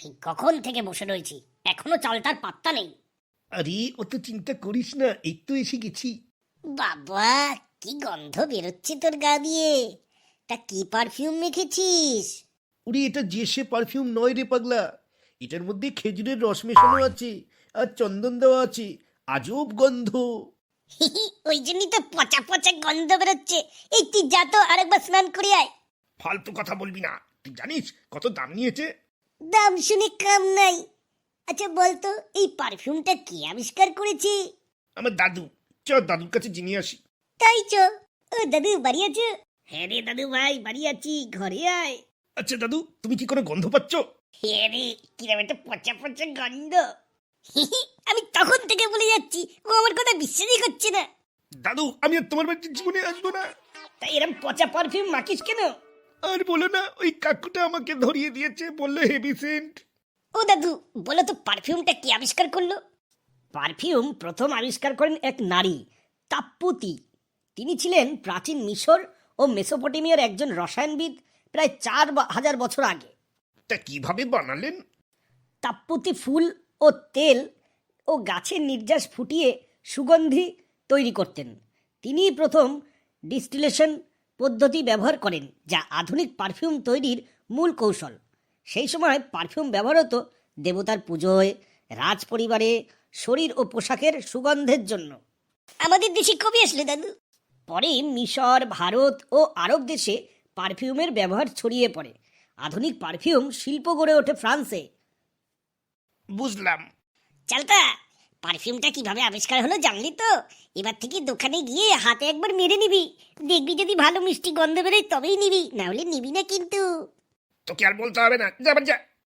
সেই কখন থেকে বসে রয়েছি, এখনো চালটার পাত্তা নেই। আরে অত চিন্তা করিস না, এই তো এসে গেছি। বাবা, কি গন্ধ বেরোচ্ছে তোর গা দিয়ে! তা কি পারফিউম মেখেছিস? ওরে এটা যে সে পারফিউম নয় রে পাগলা, এটার মধ্যে খেজুরের রস মেশানো আছে আর চন্দন দেওয়া আছে, আজব গন্ধ। ওই জন্যই তো পচা পচা গন্ধ বেরোচ্ছে। এই তুই যা তো আরেকবার স্নান করে আয়। ফালতু কথা বলবি না, তুই জানিস কত দাম নিয়েছে? দাম শুনে কাম নাই। আচ্ছা বলতো, এই পারফিউমটা কে আবিষ্কার করেছে? আমার দাদু। চ দাদুর কাছে জেনে আসি। তাই চো। ও দাদু বাড়ি আছো? হ্যাঁ রে দাদু ভাই, বাড়ি আছি, ঘরে আয়। আচ্ছা দাদু, তুমি কি কোনো গন্ধ পাচ্ছ? হ্যাঁ রে, কিরম একটা পচা পচা গন্ধ। আমি তখন থেকে বলে যাচ্ছি, ও আমার কথা বিশ্বাসই করছে না। দাদু আমি আর তোমার বাড়িতে জীবনে আসবো না। তাই এরম পচা পারফিউম মাখিস কেন? আর বলো না, ওই কাকুটা আমাকে ধরিয়ে দিয়েছে, বললো হেভি সেন্ট। ও দাদু, বলো তো পারফিউমটা কে আবিষ্কার করলো? পারফিউম প্রথম আবিষ্কার করেন এক নারী, তাপ্পুতি। তিনি ছিলেন প্রাচীন মিশর ও মেসোপটেমিয়ার একজন রসায়নবিদ, প্রায় 4,000 বছর আগে। তা কিভাবে বানালেন? তাপ্পুতি ফুল ও তেল ও গাছের নির্যাস ফুটিয়ে সুগন্ধি তৈরি করতেন। তিনিই প্রথম ডিস্টিলেশন পদ্ধতি ব্যবহার করেন, যা আধুনিক পারফিউম তৈরির মূল কৌশল। সেই সময় পারফিউম ব্যবহার হতো দেবতার পুজোয়, রাজ পরিবারে, শরীর ও পোশাকের সুগন্ধের জন্য। আমাদের দেশে কবে আসলে দাদু? পরে মিশর, ভারত ও আরব দেশে পারফিউমের ব্যবহার ছড়িয়ে পড়ে। আধুনিক পারফিউম শিল্প গড়ে ওঠে ফ্রান্সে। বুঝলাম। চালতা, পারফিউমটা কিভাবে আবিষ্কার হলো জানলি তো? এবার থেকে দোকানে গিয়ে হাতে একবার মেরে নিবি, দেখবি যদি ভালো মিষ্টি গন্ধ বেরোয় তবেই নিবি, না হলে নিবি না কিন্তু। তোকে আর বলতে হবে না, যা যা।